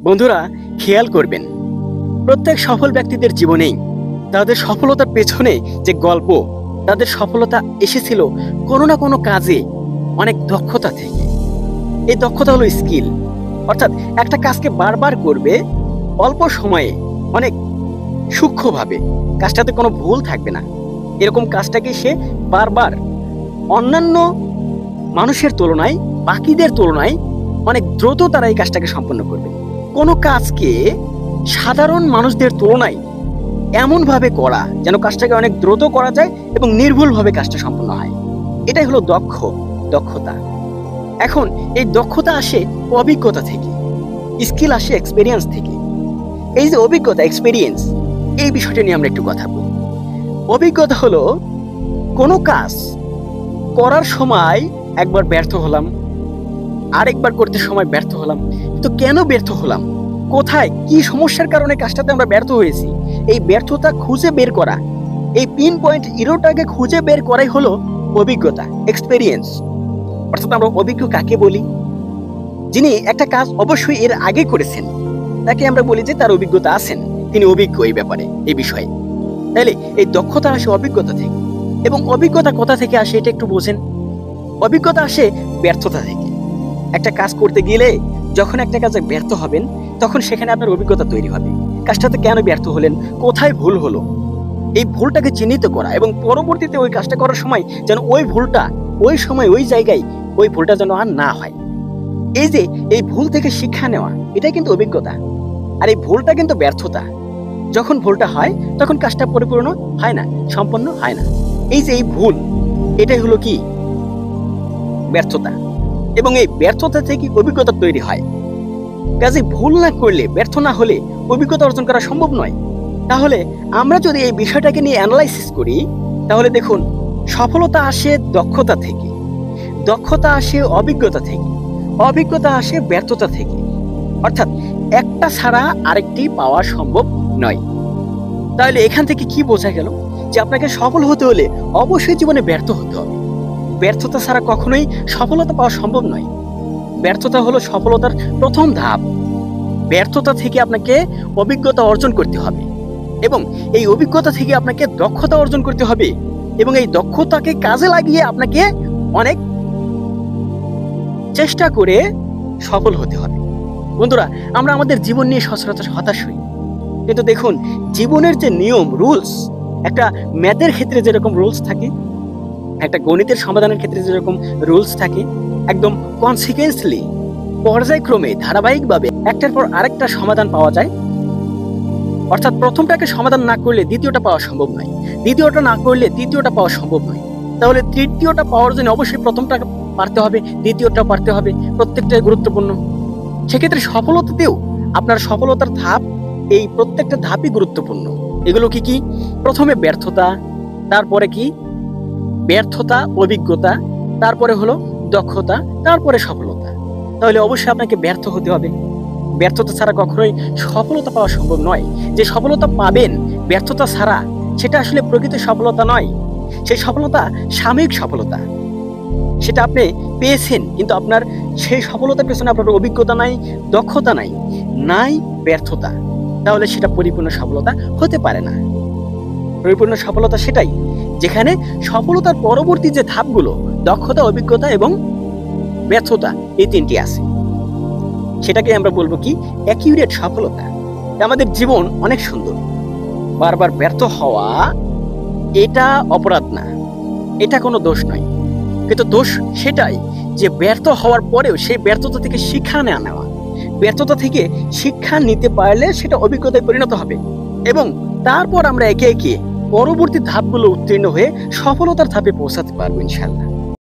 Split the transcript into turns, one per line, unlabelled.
বন্ধুরা, খেয়াল করবেন, প্রত্যেক সফল ব্যক্তিদের জীবনেই তাদের সফলতার পেছনে যে গল্প, তাদের সফলতা এসেছিল কোনো না কোনো কাজে অনেক দক্ষতা থেকে। এই দক্ষতা হলো স্কিল, অর্থাৎ একটা কাজকে বারবার করবে অল্প সময়ে, অনেক সূক্ষ্মভাবে, কাজটাতে কোনো ভুল থাকবে না। এরকম কাজটাকে সে বারবার অন্যান্য মানুষের তুলনায়, বাকিদের তুলনায় অনেক দ্রুত তারা এই কাজটাকে সম্পন্ন করবে। কোনো কাজকে সাধারণ মানুষদের তুলনায় এমনভাবে করা যেন কাজটাকে অনেক দ্রুত করা যায় এবং নির্ভুলভাবে কাজটা সম্পন্ন হয়। এটাই হলো দক্ষতা। এখন এই দক্ষতা আসে অভিজ্ঞতা থেকে, স্কিল আসে এক্সপেরিয়েন্স থেকে। এই যে অভিজ্ঞতা, এক্সপেরিয়েন্স, এই বিষয়টা নিয়ে আমরা একটু কথা বলি। অভিজ্ঞতা হলো কোনো কাজ করার সময় একবার ব্যর্থ হলাম, আরেকবার করতে সময় ব্যর্থ হলাম, তো কেন ব্যর্থ হলাম, কোথায় কি সমস্যার কারণে কাজটাতে আমরা ব্যর্থ হয়েছি, এই ব্যর্থতা খুঁজে বের করা, এই পিন পয়েন্ট ইরোটাকে খুঁজে বের করাই হলো অভিজ্ঞতা, এক্সপেরিয়েন্স। অর্থাৎ আমরা অভিজ্ঞ কাকে বলি? যিনি একটা কাজ অবশ্যই এর আগে করেছেন, তাকে আমরা বলি যে তার অভিজ্ঞতা আছেন, তিনি অভিজ্ঞ এই ব্যাপারে, এই বিষয়ে। তাহলে এই দক্ষতা আসে অভিজ্ঞতা থেকে। এবং অভিজ্ঞতা কোথা থেকে আসে এটা একটু বোঝেন। অভিজ্ঞতা আসে ব্যর্থতা থেকে। একটা কাজ করতে গেলে যখন একটা কাজে ব্যর্থ হবেন, তখন সেখানে আপনার অভিজ্ঞতা তৈরি হবে। কাজটাতে কেন ব্যর্থ হলেন, কোথায় ভুল হলো, এই ভুলটাকে চিহ্নিত করা এবং পরবর্তীতে ওই কাজটা করার সময় যেন ওই ভুলটা ওই সময় ওই জায়গায় ওই ভুলটা যেন আর না হয়। এই যে এই ভুল থেকে শিক্ষা নেওয়া, এটাই কিন্তু অভিজ্ঞতা। আর এই ভুলটা কিন্তু ব্যর্থতা। যখন ভুলটা হয় তখন কাজটা পরিপূর্ণ হয় না, সম্পন্ন হয় না। এই যে এই ভুল, এটাই হলো কি? ব্যর্থতা। এবং এই ব্যর্থতা থেকে অভিজ্ঞতা তৈরি হয়। কাজে ভুল না করলে, ব্যর্থ না হলে অভিজ্ঞতা অর্জন করা সম্ভব নয়। তাহলে আমরা যদি এই বিষয়টাকে নিয়ে অ্যানালাইসিস করি, তাহলে দেখুন, সফলতা আসে দক্ষতা থেকে, দক্ষতা আসে অভিজ্ঞতা থেকে, অভিজ্ঞতা আসে ব্যর্থতা থেকে। অর্থাৎ একটা ছাড়া আরেকটি পাওয়া সম্ভব নয়। তাহলে এখান থেকে কি বোঝা গেল? যে আপনাকে সফল হতে হলে অবশ্যই জীবনে ব্যর্থ হতে হবে। ব্যর্থতা ছাড়া কখনোই সফলতা পাওয়া সম্ভব নয়। ব্যর্থতা হলো সফলতার প্রথম ধাপ। ব্যর্থতা থেকে আপনাকে অভিজ্ঞতা অর্জন করতে হবে এবং এই অভিজ্ঞতা থেকে আপনাকে দক্ষতা অর্জন করতে হবে এবং এই দক্ষতাকে কাজে লাগিয়ে আপনাকে অনেক চেষ্টা করে সফল হতে হবে। বন্ধুরা, আমরা আমাদের জীবন নিয়ে সচরাচর হতাশ হই, কিন্তু দেখুন, জীবনের যে নিয়ম, রুলস, একটা ম্যাথের ক্ষেত্রে যেরকম রুলস থাকে, একটা গণিতের সমাধানের ক্ষেত্রে যেরকম রুলস থাকে, একদম কনসিকুয়েন্সলি, পর্যায়ক্রমে, ধারাবাহিকভাবে একটার পর আরেকটা সমাধান পাওয়া যায়। অর্থাৎ প্রথমটাকে সমাধান না করলে দ্বিতীয়টা পাওয়া সম্ভব নয়, দ্বিতীয়টা না করলে তৃতীয়টা পাওয়া সম্ভব নয়। তাহলে তৃতীয়টা পাওয়ার জন্য অবশ্যই প্রথমটা পারতে হবে, দ্বিতীয়টা পারতে হবে, প্রত্যেকটাই গুরুত্বপূর্ণ। সেক্ষেত্রে সফলতাতেও আপনার সফলতার ধাপ, এই প্রত্যেকটা ধাপই গুরুত্বপূর্ণ। এগুলো কি কি? প্রথমে ব্যর্থতা, তারপরে কি? ব্যর্থতা, অভিজ্ঞতা, তারপরে হলো দক্ষতা, তারপরে সফলতা। তাহলে অবশ্যই আপনাকে ব্যর্থ হতে হবে। ব্যর্থতা ছাড়া কখনোই সফলতা পাওয়া সম্ভব নয়। যে সফলতা পাবেন ব্যর্থতা ছাড়া, সেটা আসলে প্রকৃত সফলতা নয়। সেই সফলতা সাময়িক সফলতা, সেটা আপনি পেয়েছেন, কিন্তু আপনার সেই সফলতার পেছনে আপনার অভিজ্ঞতা নাই, দক্ষতা নাই, নাই ব্যর্থতা। তাহলে সেটা পরিপূর্ণ সফলতা হতে পারে না। পরিপূর্ণ সফলতা সেটাই যেখানে সফলতার পরবর্তী যে ধাপগুলো, দক্ষতা, অভিজ্ঞতা এবং ব্যর্থতা, এই তিনটি আছে। সেটাকে আমরা বলবো কি? অ্যাকিউরেট সফলতা। আমাদের জীবন অনেক সুন্দর। বারবার ব্যর্থ হওয়া এটা অপরাধ না, এটা কোনো দোষ নয়। কিন্তু দোষ সেটাই যে ব্যর্থ হওয়ার পরেও সেই ব্যর্থতা থেকে শিক্ষা নেওয়া। ব্যর্থতা থেকে শিক্ষা নিতে পারলে সেটা অভিজ্ঞতায় পরিণত হবে এবং তারপর আমরা একে একে পরবর্তী ধাপগুলো উত্তীর্ণ হয়ে সফলতার ধাপে পৌঁছাতে পারবো ইনশাআল্লাহ।